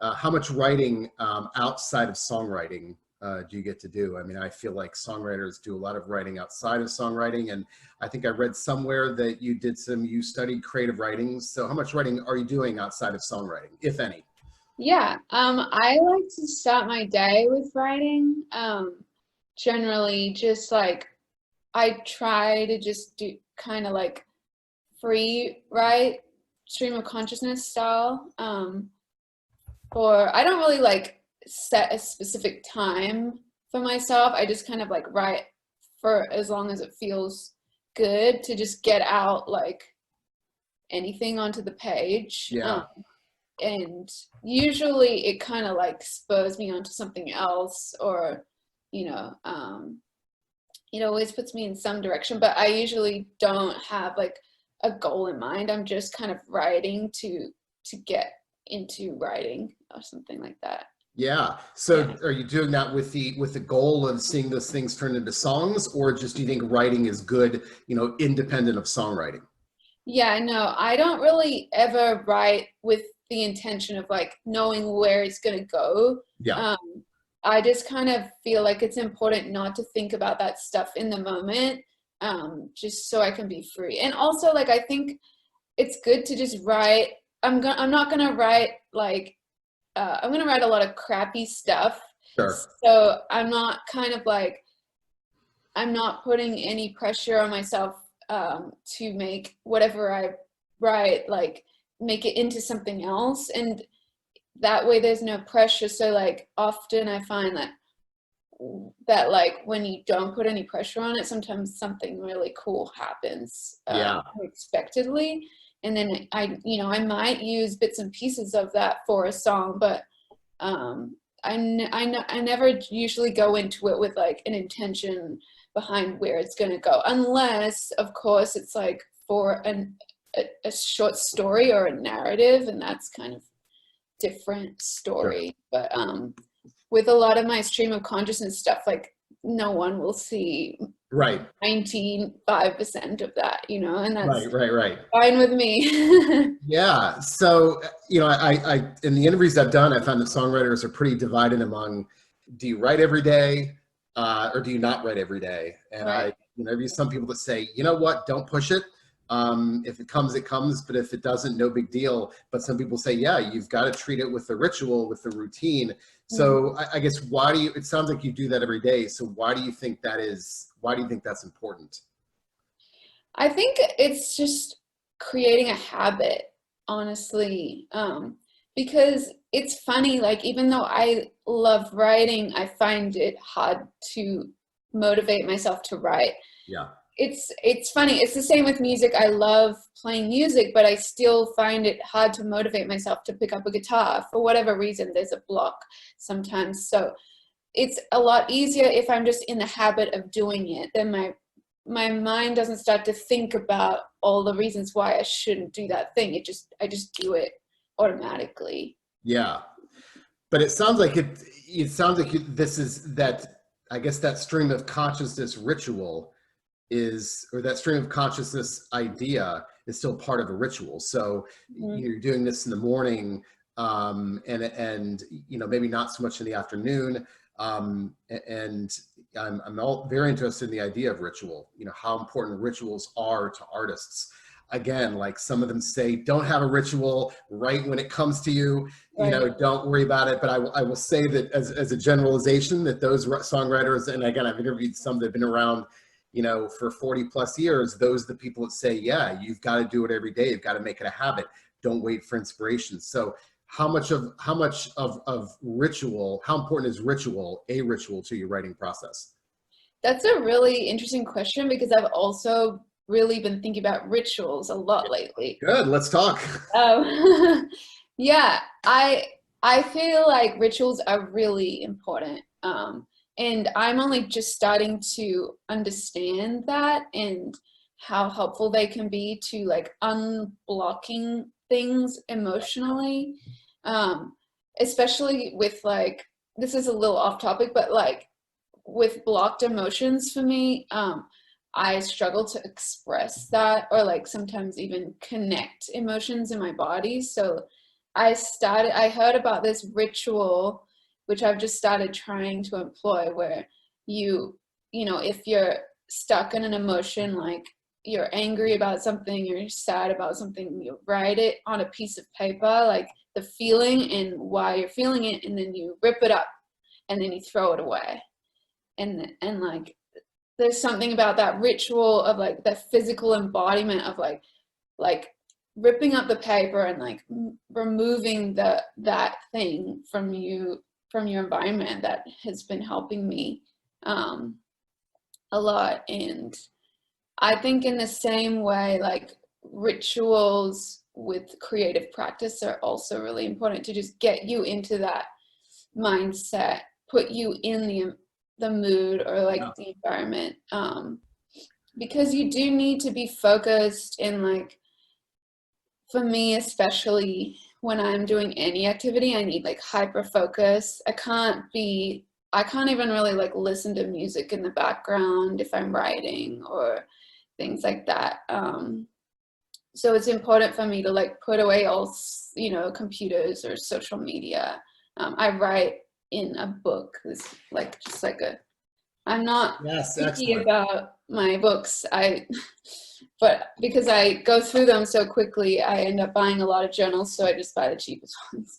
how much writing outside of songwriting do you get to do? I mean, I feel like songwriters do a lot of writing outside of songwriting, and I think I read somewhere that you studied creative writing. So how much writing are you doing outside of songwriting, if any? Yeah, I like to start my day with writing. Generally, just like I try to just do kind of like free write, stream of consciousness style. Or I don't really like set a specific time for myself. I just kind of like write for as long as it feels good to just get out like anything onto the page. Yeah. And usually it kind of like spurs me onto something else, or you know it always puts me in some direction, but I usually don't have like a goal in mind. I'm just kind of writing to get into writing or something like that. Yeah. Yeah. So are you doing that with the goal of seeing those things turn into songs, or just do you think writing is good, independent of songwriting? Yeah, no, I don't really ever write with the intention of like knowing where it's gonna go. Yeah. Um, I just kind of feel like it's important not to think about that stuff in the moment, just so I can be free. And also, like, I think it's good to just write. I'm not gonna write like I'm gonna write a lot of crappy stuff. Sure. So I'm not kind of like I'm not putting any pressure on myself to make whatever I write like make it into something else, and that way there's no pressure. So like often I find that like when you don't put any pressure on it, sometimes something really cool happens Yeah. unexpectedly, and then I might use bits and pieces of that for a song, but I never usually go into it with like an intention behind where it's going to go, unless of course it's like for a short story or a narrative, and that's kind of different Sure. story. But with a lot of my stream of consciousness stuff, like no one will see Right. 95% of that, and that's Right. Right. Right. fine with me. Yeah. So, I in the interviews I've done, I found that songwriters are pretty divided among, do you write every day, or do you not write every day? And Right. I interview some people that say, you know what, don't push it. If it comes, it comes. But if it doesn't, no big deal. But some people say, yeah, you've got to treat it with the ritual, with the routine. Mm. So I guess it sounds like you do that every day. So why do you think that is? Why do you think that's important? I think it's just creating a habit, honestly. Because it's funny, like even though I love writing, I find it hard to motivate myself to write. Yeah. It's funny. It's the same with music. I love playing music, but I still find it hard to motivate myself to pick up a guitar for whatever reason. There's a block sometimes. So it's a lot easier if I'm just in the habit of doing it. Then my mind doesn't start to think about all the reasons why I shouldn't do that thing. I just do it automatically. Yeah. But it sounds like it sounds like this is that, I guess that stream of consciousness ritual or that stream of consciousness idea is still part of a ritual. So you're doing this in the morning, and maybe not so much in the afternoon. And I'm all very interested in the idea of ritual, how important rituals are to artists. Again, like some of them say, don't have a ritual, write when it comes to you, Right. don't worry about it. But I will say that as a generalization, that those songwriters, and again, I've interviewed some that have been around, for 40 plus years, those are the people that say, yeah, you've got to do it every day. You've got to make it a habit. Don't wait for inspiration. So how much of ritual, how important is a ritual to your writing process? That's a really interesting question, because I've also really been thinking about rituals a lot lately. Good. Let's talk. Yeah, I feel like rituals are really important. And I'm only just starting to understand that and how helpful they can be to like unblocking things emotionally. Especially with like, this is a little off topic, but like with blocked emotions for me, I struggle to express that, or like sometimes even connect emotions in my body. So I heard about this ritual, which I've just started trying to employ, where you know, if you're stuck in an emotion, like you're angry about something, or you're sad about something, you write it on a piece of paper, like the feeling and why you're feeling it, and then you rip it up and then you throw it away. And like there's something about that ritual of like the physical embodiment of like ripping up the paper and like removing that thing from your environment that has been helping me a lot. And I think in the same way, like rituals with creative practice are also really important to just get you into that mindset, put you in the mood or like the environment, because you do need to be focused. And like for me, especially when I'm doing any activity, I need like hyper focus. I can't even really like listen to music in the background if I'm writing or things like that. So it's important for me to like put away all, you know, computers or social media. I write in a book. It's like just like I'm not picky about my books. But because I go through them so quickly, I end up buying a lot of journals, so I just buy the cheapest ones.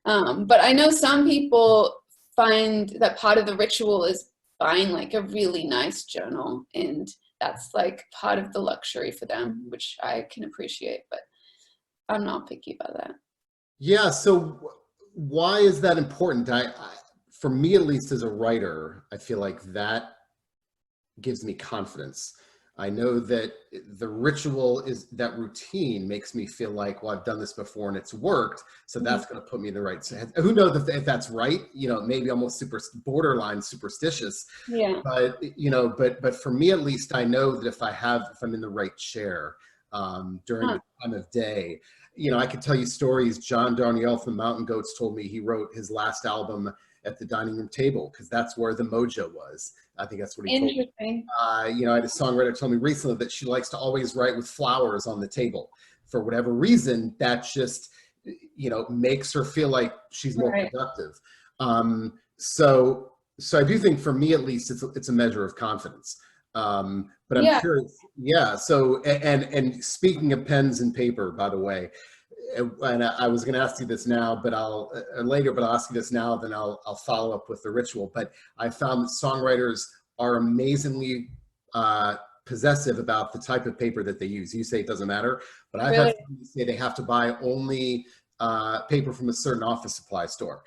But I know some people find that part of the ritual is buying like a really nice journal, and that's like part of the luxury for them, which I can appreciate, but I'm not picky about that. Yeah. So why is that important? For me, at least as a writer, I feel like that gives me confidence. I know that the ritual is that routine makes me feel like, well, I've done this before and it's worked. So that's going to put me in the right. Who knows if that's right? You know, maybe almost borderline superstitious. Yeah. But, you know, but for me, at least, I know that if I'm in the right chair during the time of day, you know, I could tell you stories. John Darnielle from Mountain Goats told me he wrote his last album at the dining room table because that's where the mojo was. I think that's what he told me. You know, I had a songwriter tell me recently that she likes to always write with flowers on the table. For whatever reason, that just, you know, makes her feel like she's more productive. So I do think for me, at least, it's a measure of confidence. But I'm curious. Yeah. So, and speaking of pens and paper, by the way, and I was going to ask you this now, but I'll ask you this now, then I'll follow up with the ritual. But I found that songwriters are amazingly possessive about the type of paper that they use. You say it doesn't matter, but I've had somebody say they have to buy only paper from a certain office supply store.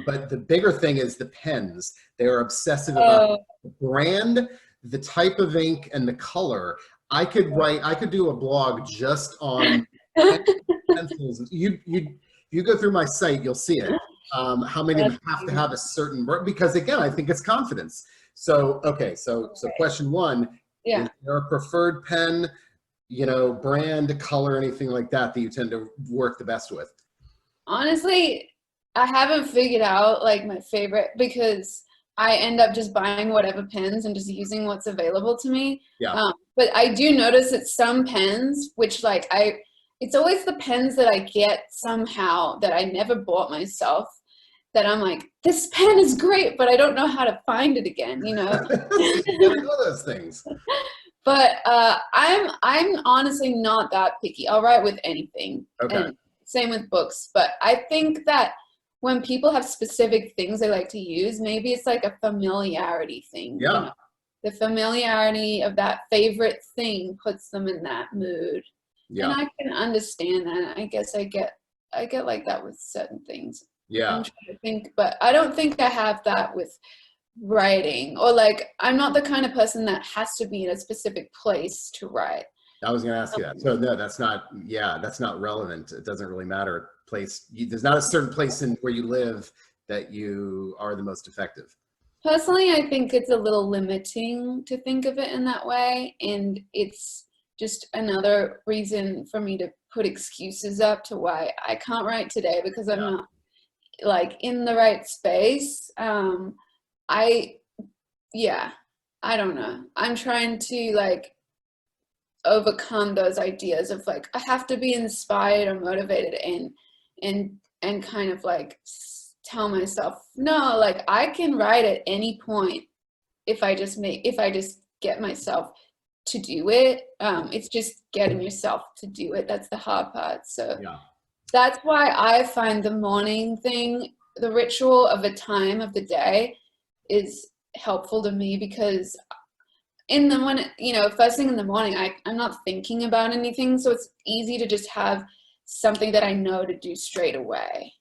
But the bigger thing is the pens. They are obsessive about the brand, the type of ink, and the color. I could do a blog just on pencils. You go through my site, you'll see it. How many of them have to have a certain, because again, I think it's confidence. So, okay. So question one, is there a preferred pen, you know, brand, color, anything like that you tend to work the best with? Honestly, I haven't figured out like my favorite, because I end up just buying whatever pens and just using what's available to me. But I do notice that some pens, which like it's always the pens that I get somehow that I never bought myself, that I'm like, this pen is great, but I don't know how to find it again, you know? You gotta know those things. But I'm honestly not that picky. I'll write with anything. Okay. And same with books. But I think that when people have specific things they like to use, maybe it's like a familiarity thing. Yeah. You know? The familiarity of that favorite thing puts them in that mood. Yeah. And I can understand that. I guess I get like that with certain things. Yeah. I'm trying to think, but I don't think I have that with writing, or like I'm not the kind of person that has to be in a specific place to write. I was going to ask you that. So no, that's not relevant. It doesn't really matter. There's not a certain place in where you live that you are the most effective. Personally, I think it's a little limiting to think of it in that way, and it's just another reason for me to put excuses up to why I can't write today, because I'm not like in the right space. I don't know. I'm trying to like overcome those ideas of like I have to be inspired or motivated, and and kind of like tell myself, no, like I can write at any point if I just get myself to do it. It's just getting yourself to do it. That's the hard part. So Yeah. that's why I find the morning thing, the ritual of a time of the day is helpful to me, because in the when first thing in the morning, I'm not thinking about anything, so it's easy to just have something that I know to do straight away,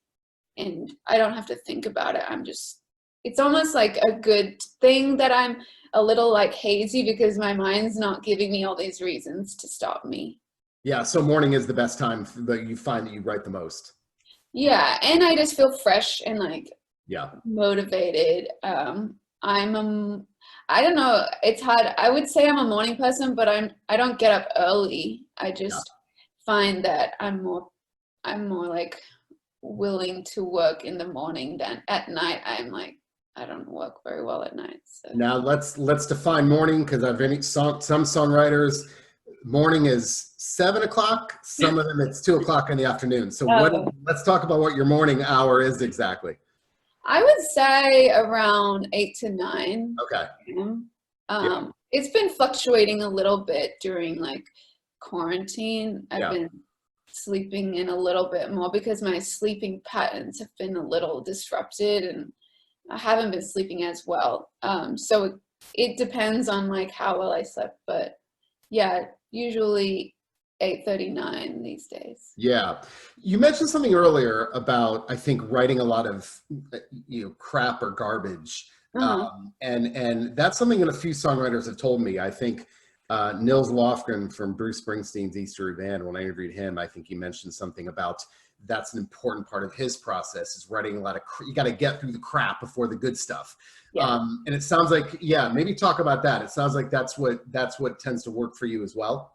and I don't have to think about it. It's almost like a good thing that I'm a little like hazy, because my mind's not giving me all these reasons to stop me. Yeah. So morning is the best time that you find that you write the most. Yeah, and I just feel fresh and like Yeah. motivated. I don't know, it's hard. I would say I'm a morning person, but I don't get up early. I Yeah. just find that I'm more like willing to work in the morning than at night. I don't work very well at night. So Now let's define morning, because I've been some songwriters, morning is 7 o'clock. Some of them it's 2 o'clock in the afternoon. So let's talk about what your morning hour is exactly. I would say around 8 to 9. Okay. Yeah. It's been fluctuating a little bit during like quarantine. I've been sleeping in a little bit more because my sleeping patterns have been a little disrupted, and I haven't been sleeping as well. So it depends on like how well I slept, but yeah, usually 8:39 these days. Yeah. You mentioned something earlier about, I think, writing a lot of, crap or garbage. And that's something that a few songwriters have told me. I think Nils Lofgren from Bruce Springsteen's Easter Band, when I interviewed him, I think he mentioned something about that's an important part of his process, is writing a lot of, you got to get through the crap before the good stuff. Yeah. And it sounds like, maybe talk about that. It sounds like that's what tends to work for you as well.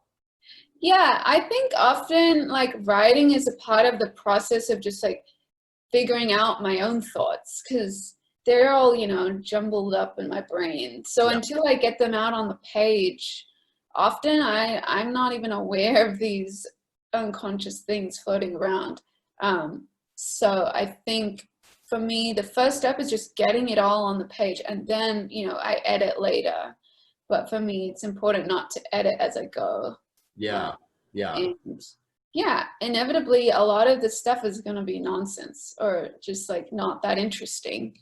Yeah, I think often like writing is a part of the process of just like figuring out my own thoughts, because they're all, jumbled up in my brain. So until I get them out on the page, often I'm not even aware of these unconscious things floating around. So I think for me, the first step is just getting it all on the page, and then, I edit later. But for me, it's important not to edit as I go. Yeah. And yeah, inevitably, a lot of this stuff is going to be nonsense or just like not that interesting.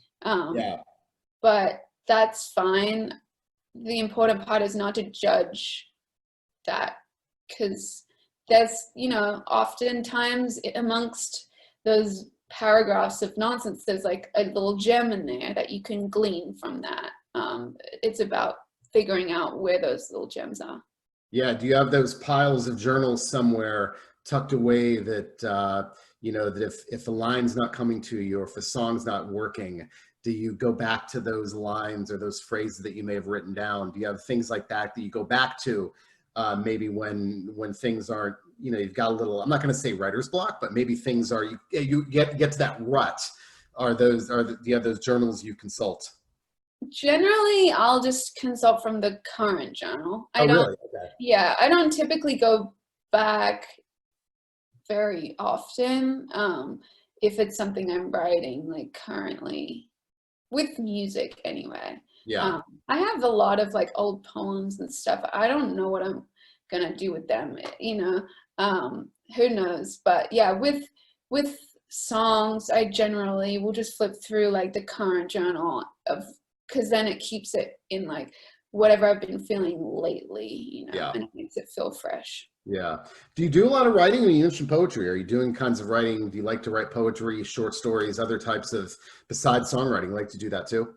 But that's fine. The important part is not to judge that, because there's, oftentimes amongst those paragraphs of nonsense, there's like a little gem in there that you can glean from that. It's about figuring out where those little gems are. Yeah. Do you have those piles of journals somewhere tucked away that, that if the line's not coming to you, or if the song's not working, do you go back to those lines or those phrases that you may have written down? Do you have things like that you go back to, maybe when things aren't, you've got a little, I'm not going to say writer's block, but maybe things are, you get to that rut. Do you have those journals you consult? Generally, I'll just consult from the current journal. Really? Okay. Yeah, I don't typically go back very often. If it's something I'm writing like currently, with music anyway. Yeah. I have a lot of like old poems and stuff. I don't know what I'm gonna do with them, who knows? But yeah, with songs, I generally will just flip through like the current journal because then it keeps it in like whatever I've been feeling lately, and it makes it feel fresh. Yeah. Do you do a lot of writing? I mean, you mentioned poetry. Are you doing kinds of writing? Do you like to write poetry, short stories, other types of, besides songwriting, like to do that too?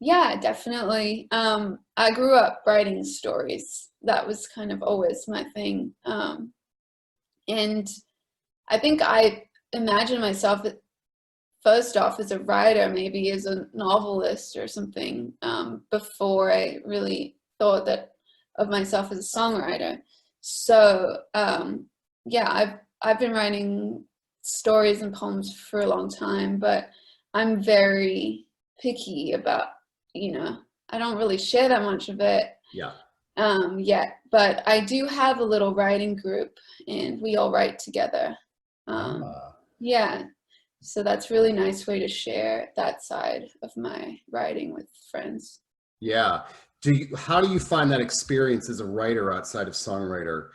Yeah, definitely. I grew up writing stories. That was kind of always my thing. And I think I imagine myself first off as a writer, maybe as a novelist or something, before I really thought of myself as a songwriter. So I've been writing stories and poems for a long time, but I'm very picky about, I don't really share that much of it yet. But I do have a little writing group, and we all write together. Yeah. So that's really nice way to share that side of my writing with friends. Yeah. How do you find that experience as a writer outside of songwriting,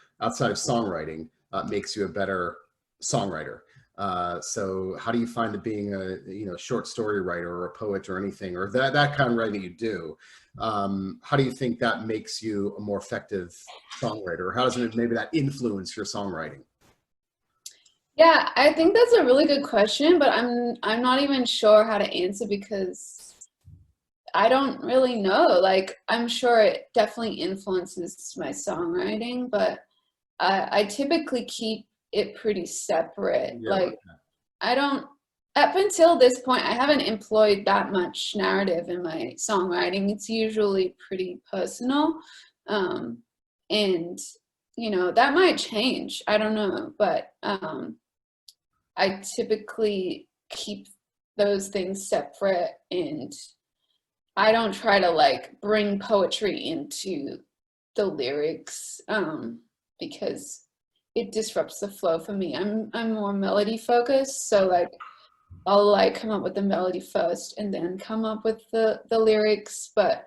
makes you a better songwriter? So how do you find it being a, short story writer or a poet or anything, or that kind of writing that you do? How do you think that makes you a more effective songwriter? Or how does it maybe that influence your songwriting? Yeah, I think that's a really good question, but I'm not even sure how to answer because I don't really know. Like, I'm sure it definitely influences my songwriting, but I typically keep it pretty separate. Yeah. Like, I don't, up until this point, I haven't employed that much narrative in my songwriting. It's usually pretty personal. Um, and, that might change. I don't know. But I typically keep those things separate, and I don't try to like bring poetry into the lyrics because it disrupts the flow for me. I'm more melody focused, so like I'll like come up with the melody first and then come up with the lyrics. But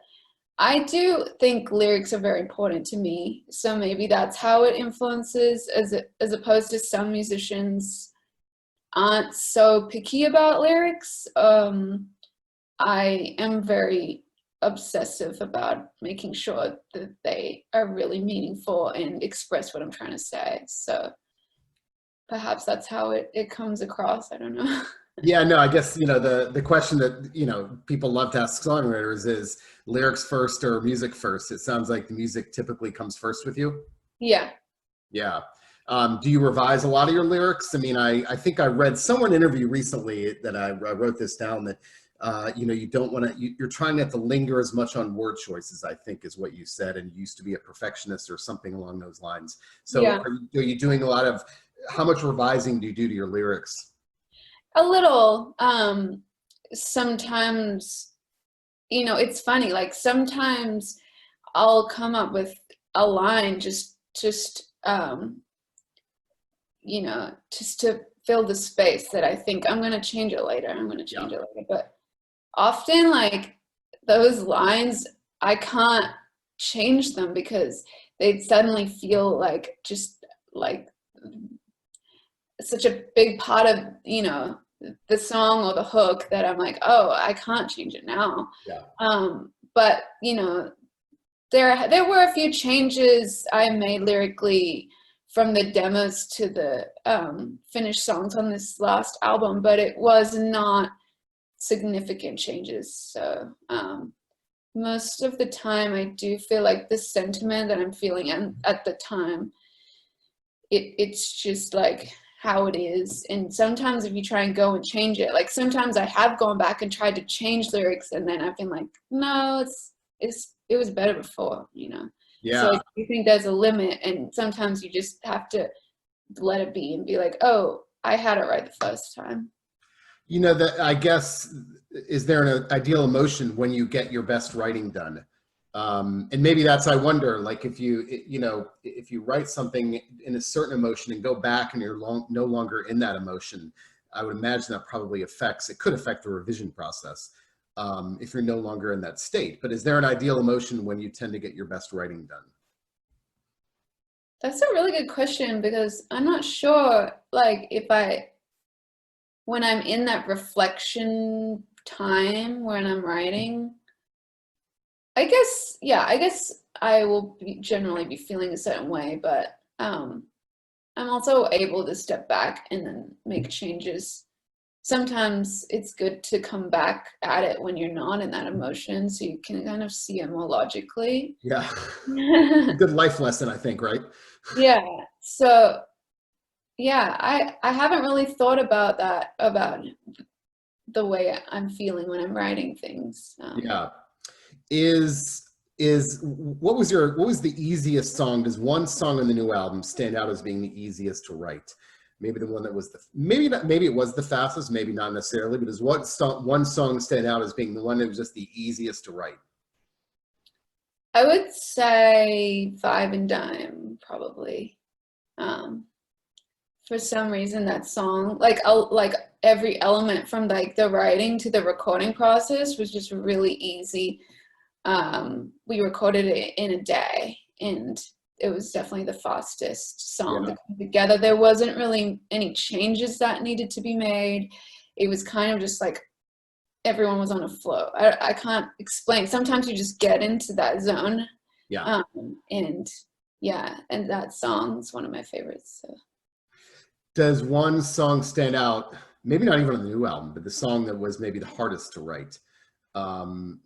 I do think lyrics are very important to me, so maybe that's how it influences, as opposed to some musicians aren't so picky about lyrics. I am very obsessive about making sure that they are really meaningful and express what I'm trying to say. So perhaps that's how it comes across. I don't know. Yeah, no, I guess, the question that, people love to ask songwriters is lyrics first or music first. It sounds like the music typically comes first with you. Yeah. Yeah. Do you revise a lot of your lyrics? I mean, I think I read someone interview recently that I wrote this down that, you don't want to, you're trying not to linger as much on word choices, I think is what you said, and you used to be a perfectionist or something along those lines. So Yeah. are you doing a lot of, how much revising do you do to your lyrics? A little. Sometimes, it's funny, like sometimes I'll come up with a line just to fill the space that I think I'm gonna change it later. I'm gonna Yeah. change it later. But often like those lines, I can't change them because they suddenly feel like just like such a big part of, the song or the hook that I'm like, oh, I can't change it now. Yeah. But there were a few changes I made lyrically from the demos to the finished songs on this last album, but it was not significant changes. So most of the time, I do feel like the sentiment that I'm feeling at the time, it's just like how it is. And sometimes if you try and go and change it, like sometimes I have gone back and tried to change lyrics, and then I've been like, no, it was better before. So Yeah. I think there's a limit, and sometimes you just have to let it be and be like, oh, I had it right the first time. That I guess, is there an ideal emotion when you get your best writing done? And maybe that's, I wonder, like if you write something in a certain emotion and go back and you're no longer in that emotion, I would imagine that probably could affect the revision process, if you're no longer in that state. But is there an ideal emotion when you tend to get your best writing done? That's a really good question because I'm not sure, like, when I'm in that reflection time when I'm writing, I guess I will generally be feeling a certain way, but I'm also able to step back and then make changes. Sometimes it's good to come back at it when you're not in that emotion so you can kind of see it more logically. Yeah. Good life lesson, I think, right? Yeah. So yeah, I haven't really thought about that, about the way I'm feeling when I'm writing things. Yeah. Is what was the easiest song? Does one song on the new album stand out as being the easiest to write? Maybe the one that was maybe not, maybe it was the fastest, maybe not necessarily, but does one song stand out as being the one that was just the easiest to write? I would say Five and Dime, probably. Um, for some reason that song, like every element from like the writing to the recording process was just really easy. We recorded it in a day, and it was definitely the fastest song to come together. There wasn't really any changes that needed to be made. It was kind of just like everyone was on a flow. I can't explain. Sometimes you just get into that zone. Yeah. And yeah, and that song is one of my favorites. So. Does one song stand out? Maybe not even on the new album, but the song that was maybe the hardest to write.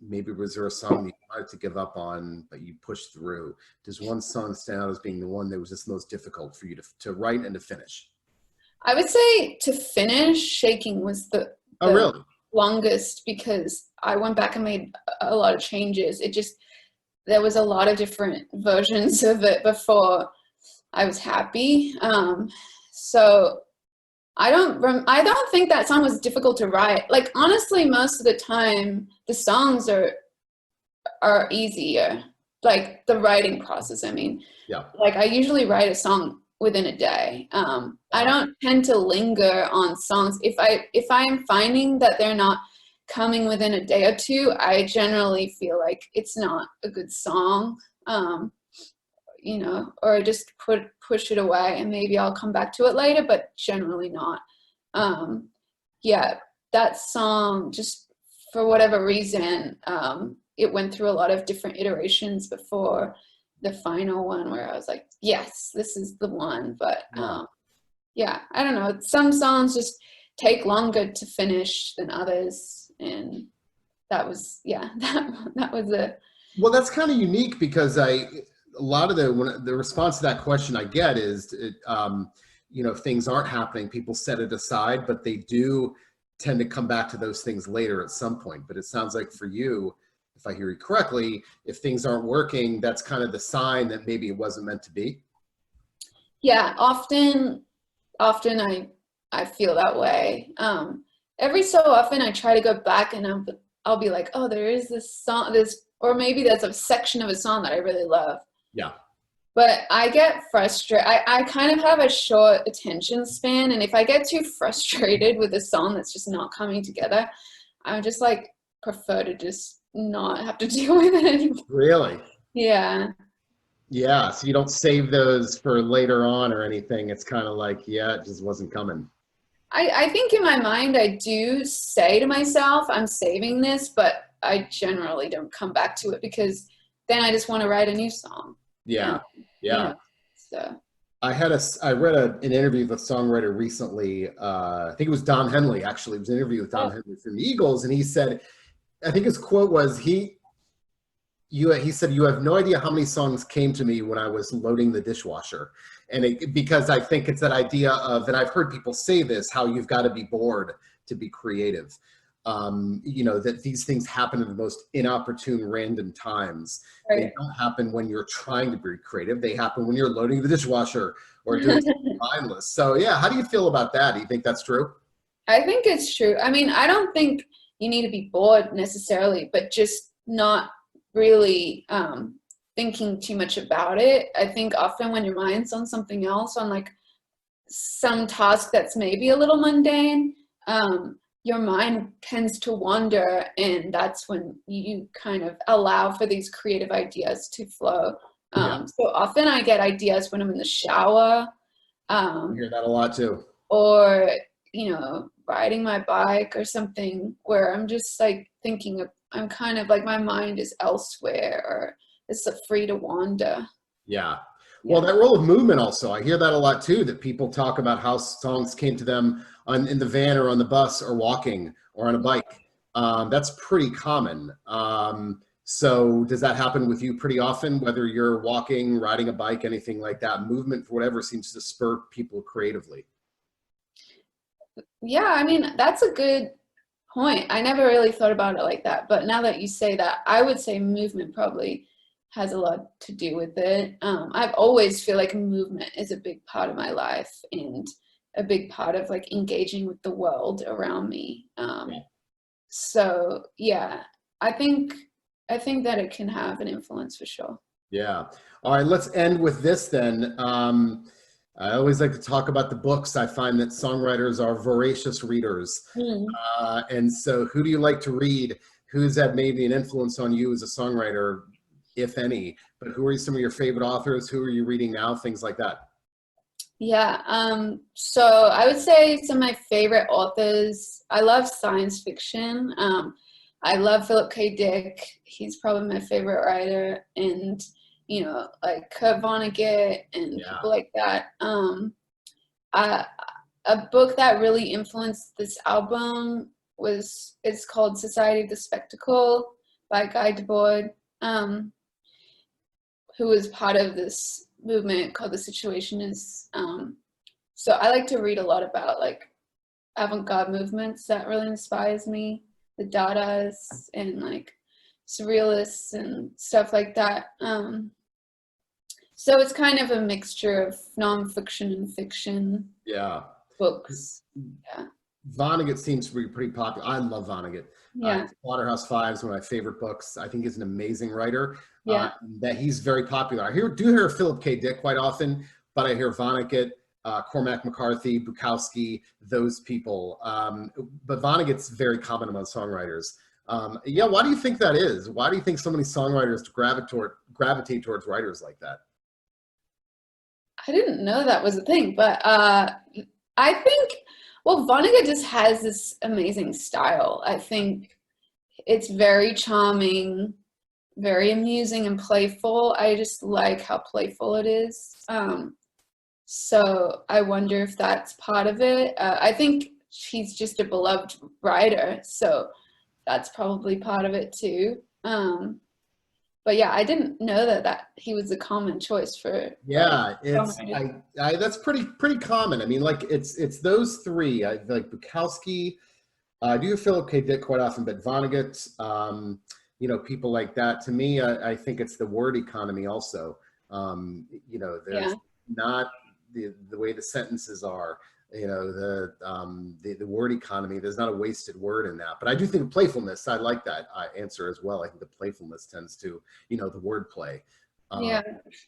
Maybe was there a song that you wanted to give up on, but you pushed through? Does one song stand out as being the one that was just most difficult for you to write and to finish? I would say to finish, Shaking was the Really? longest, because I went back and made a lot of changes. There was a lot of different versions of it before I was happy. So I don't think that song was difficult to write. Like, honestly, most of the time the songs are easier. Like the writing process, I mean. Yeah. Like, I usually write a song within a day. I don't tend to linger on songs. If I am finding that they're not coming within a day or two, I generally feel like it's not a good song. You know, or I just push it away, and maybe I'll come back to it later, but generally not. Yeah, that song, just for whatever reason, it went through a lot of different iterations before the final one, where I was like, yes, this is the one. But yeah, I don't know. Some songs just take longer to finish than others, and that was that was it. Well, that's kind of unique, because a lot of the response to that question I get is, you know, if things aren't happening, people set it aside, but they do tend to come back to those things later at some point. But it sounds like for you, if I hear you correctly, if things aren't working, that's kind of the sign that maybe it wasn't meant to be. Yeah, often I feel that way. Every so often I try to go back, and I'll be like, oh, there is this song, or maybe there's a section of a song that I really love. Yeah. But I get frustrated. I kind of have a short attention span, and if I get too frustrated with a song that's just not coming together, I'm just like, prefer to just not have to deal with it anymore. Really? Yeah. Yeah. So you don't save those for later on or anything. It's kind of like, yeah, it just wasn't coming. I think in my mind I do say to myself, I'm saving this, but I generally don't come back to it, because then I just want to write a new song. Yeah. And, Yeah. you know, so. I read an interview with a songwriter recently. I think it was Don Henley, actually. It was an interview with Don Henley from the Eagles. And he said, I think his quote was, he said, "You have no idea how many songs came to me when I was loading the dishwasher." And because I think it's that idea of, and I've heard people say this, how you've got to be bored to be creative. You know, that these things happen in the most inopportune, random times. Right. They don't happen when you're trying to be creative. They happen when you're loading the dishwasher or doing something mindless. So yeah, how do you feel about that? Do you think that's true? I think it's true. I mean, I don't think you need to be bored necessarily, but just not really thinking too much about it. I think often when your mind's on something else, on like some task that's maybe a little mundane, your mind tends to wander, and that's when you kind of allow for these creative ideas to flow. So often I get ideas when I'm in the shower. I hear that a lot too. Or, you know, riding my bike or something, where I'm just like thinking of, I'm kind of like, my mind is elsewhere, or it's free to wander. Yeah. Well, that role of movement also, I hear that a lot too, that people talk about how songs came to them in the van or on the bus or walking or on a bike. That's pretty common. So does that happen with you pretty often, whether you're walking, riding a bike, anything like that? Movement, for whatever, seems to spur people creatively. Yeah, I mean, that's a good point. I never really thought about it like that, but now that you say that, I would say movement probably has a lot to do with it. I've always feel like movement is a big part of my life, and a big part of like engaging with the world around me. So yeah, I think that it can have an influence for sure. Yeah. All right, let's end with this then. I always like to talk about the books. I find that songwriters are voracious readers. Mm. And so who do you like to read? Who's had maybe an influence on you as a songwriter, if any? But who are some of your favorite authors? Who are you reading now? Things like that. Yeah, so I would say some of my favorite authors, I love science fiction. I love Philip K. Dick. He's probably my favorite writer, and like Kurt Vonnegut and Yeah. people like that. I, a book that really influenced this album it's called Society of the Spectacle by Guy Debord, who was part of this movement called The Situationists. So I like to read a lot about like avant-garde movements that really inspires me, the Dadaists and like surrealists and stuff like that. So it's kind of a mixture of nonfiction and fiction Yeah. books. Yeah. Vonnegut seems to be pretty popular. I love Vonnegut. Yeah. Waterhouse Five is one of my favorite books. I think he's an amazing writer. Yeah. That he's very popular. I do hear Philip K. Dick quite often, but I hear Vonnegut, Cormac McCarthy, Bukowski, those people. But Vonnegut's very common among songwriters. Yeah, why do you think that is? Why do you think so many songwriters gravitate towards writers like that? I didn't know that was a thing, but I think, well, Vonnegut just has this amazing style. I think it's very charming, very amusing and playful. I just like how playful it is. So I wonder if that's part of it. I think he's just a beloved writer, so that's probably part of it too. But yeah, I didn't know that he was a common choice for. Yeah, that's pretty common. I mean, like it's those three. I like Bukowski. I do Philip K. Dick quite often, but Vonnegut, people like that. To me, I think it's the word economy also. There's not the way the sentences are. The word economy. There's not a wasted word in that. But I do think playfulness. I like that answer as well. I think the playfulness tends to, the wordplay. Yeah.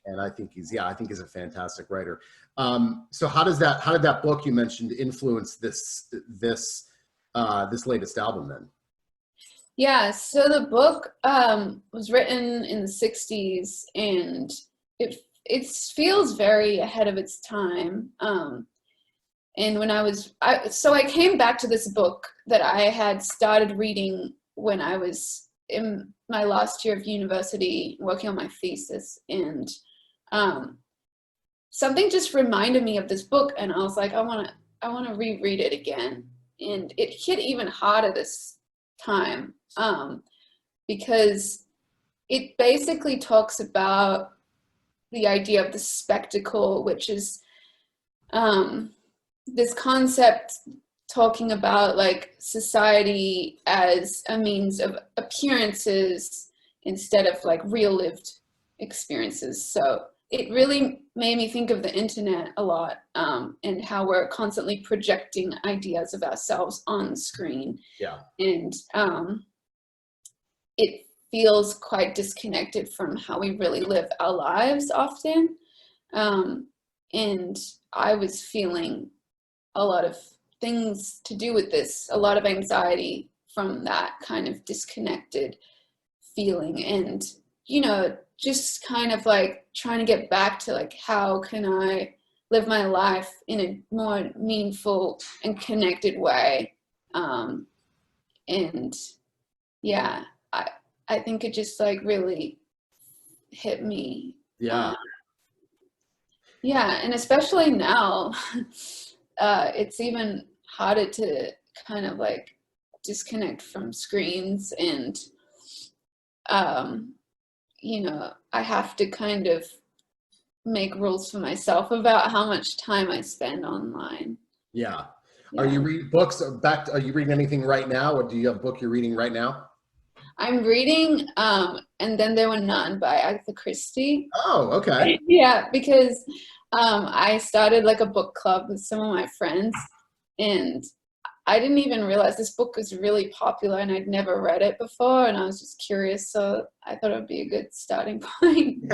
And I think he's a fantastic writer. So how did that book you mentioned influence this latest album then? Yeah, so the book was written in the 60s, and it feels very ahead of its time. And when I came back to this book that I had started reading when I was in my last year of university working on my thesis, and something just reminded me of this book, and I was like, I want to reread it again. And it hit even harder this time because it basically talks about the idea of the spectacle, which is this concept talking about like society as a means of appearances instead of like real lived experiences. So it really made me think of the internet a lot, and how we're constantly projecting ideas of ourselves on the screen. Yeah. And it feels quite disconnected from how we really live our lives often. And I was feeling a lot of things to do with this, a lot of anxiety from that kind of disconnected feeling, and just kind of like trying to get back to like, how can I live my life in a more meaningful and connected way. And yeah, I think it just like really hit me. Yeah. Yeah, and especially now, it's even harder to kind of like disconnect from screens, and I have to kind of make rules for myself about how much time I spend online. Yeah. Yeah. Are you reading books are you reading anything right now, or do you have a book you're reading right now? I'm reading And Then There Were None by Agatha Christie. Oh, okay. Yeah, because I started like a book club with some of my friends, and I didn't even realize this book was really popular, and I'd never read it before, and I was just curious, so I thought it would be a good starting point.